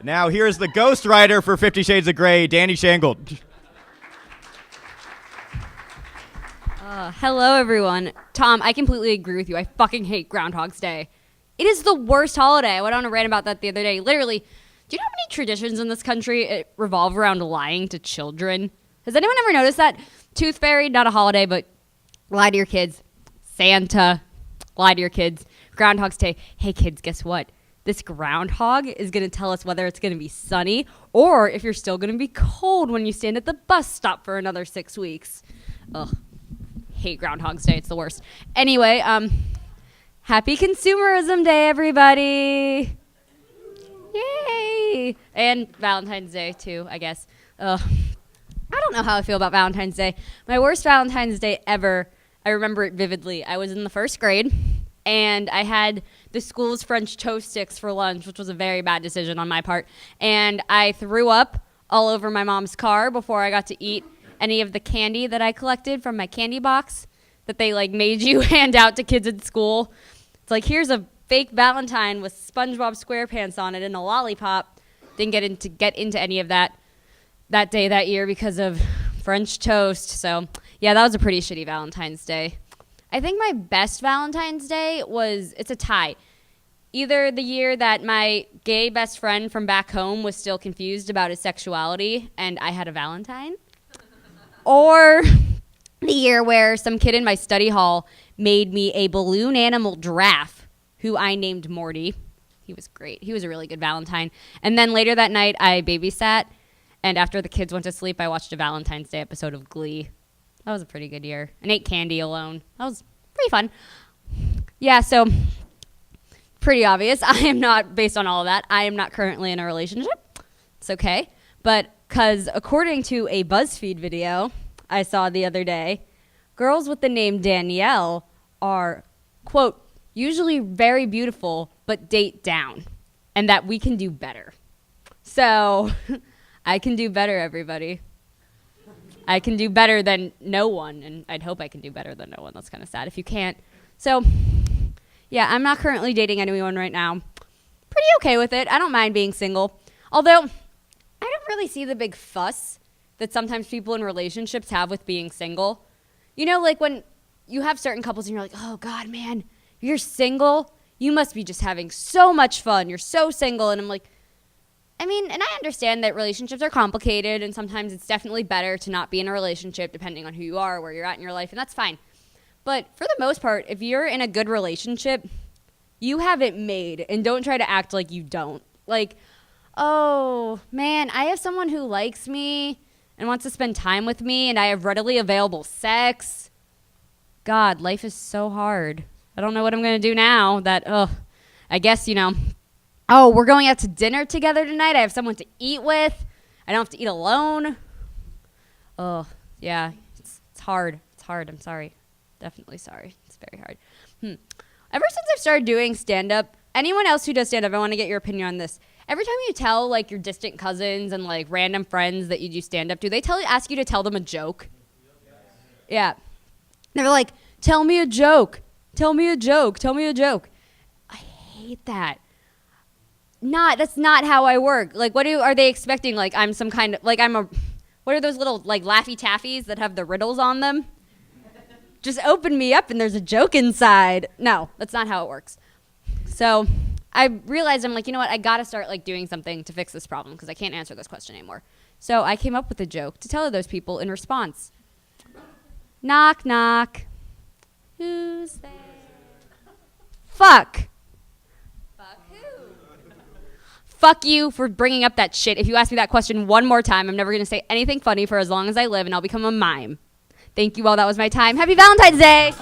Now here's the ghostwriter for 50 Shades of Grey, Dani Shangold. Hello, everyone. Tom, I completely agree with you. I fucking hate Groundhog's Day. It is the worst holiday. I went on a rant about that the other day. Literally, do you know how many traditions in this country revolve around lying to children? Has anyone ever noticed that? Tooth Fairy, not a holiday, but lie to your kids. Santa, lie to your kids. Groundhog's Day, hey kids, guess what? This groundhog is going to tell us whether it's going to be sunny or if you're still going to be cold when you stand at the bus stop for another 6 weeks. Ugh. Hate Groundhog's Day. It's the worst. Anyway, happy Consumerism Day, everybody. Yay. And Valentine's Day, too, I guess. I don't know how I feel about Valentine's Day. My worst Valentine's Day ever, I remember it vividly. I was in the first grade, and I had the school's French toast sticks for lunch, which was a very bad decision on my part. And I threw up all over my mom's car before I got to eat any of the candy that I collected from my candy box that they like made you hand out to kids at school. It's like, here's a fake Valentine with SpongeBob SquarePants on it and a lollipop. Didn't get into any of that day that year because of French toast. So yeah, that was a pretty shitty Valentine's Day. I think my best Valentine's Day it's a tie. Either the year that my gay best friend from back home was still confused about his sexuality and I had a Valentine, or the year where some kid in my study hall made me a balloon animal giraffe who I named Morty. He was great. He was a really good Valentine. And then later that night, I babysat, and after the kids went to sleep, I watched a Valentine's Day episode of Glee. That was a pretty good year. And ate candy alone. That was pretty fun. Yeah, so pretty obvious. I am not, based on all of that, I am not currently in a relationship. It's okay. But because according to a BuzzFeed video I saw the other day, girls with the name Danielle are, quote, usually very beautiful, but date down, and that we can do better. So I can do better, everybody. I can do better than no one, and I'd hope I can do better than no one. That's kind of sad if you can't. So, yeah, I'm not currently dating anyone right now. Pretty okay with it. I don't mind being single. Although, I don't really see the big fuss that sometimes people in relationships have with being single. You know, like when you have certain couples and you're like, oh, God, man, you're single? You must be just having so much fun. You're so single. And I'm like, I mean, and I understand that relationships are complicated, and sometimes it's definitely better to not be in a relationship depending on who you are, where you're at in your life, and that's fine. But for the most part, if you're in a good relationship, you have it made, and don't try to act like you don't. Like, oh, man, I have someone who likes me and wants to spend time with me, and I have readily available sex. God, life is so hard. I don't know what I'm going to do now I guess, oh, we're going out to dinner together tonight. I have someone to eat with. I don't have to eat alone. Oh, yeah, it's hard. It's hard. I'm sorry. Definitely sorry. It's very hard. Ever since I've started doing stand-up, anyone else who does stand-up, I want to get your opinion on this. Every time you tell, like, your distant cousins and, like, random friends that you do stand-up, do they ask you to tell them a joke? Yeah. They're like, tell me a joke. Tell me a joke. Tell me a joke. I hate that. That's not how I work. Like, what are they expecting? Like, I'm some kind of, like, what are those little, like, Laffy Taffies that have the riddles on them? Just open me up and there's a joke inside. No, that's not how it works. So I realized, I'm like, you know what? I got to start, like, doing something to fix this problem because I can't answer this question anymore. So I came up with a joke to tell those people in response. Knock, knock. Who's there? Fuck. Fuck who? Fuck you for bringing up that shit. If you ask me that question one more time, I'm never going to say anything funny for as long as I live, and I'll become a mime. Thank you all. That was my time. Happy Valentine's Day.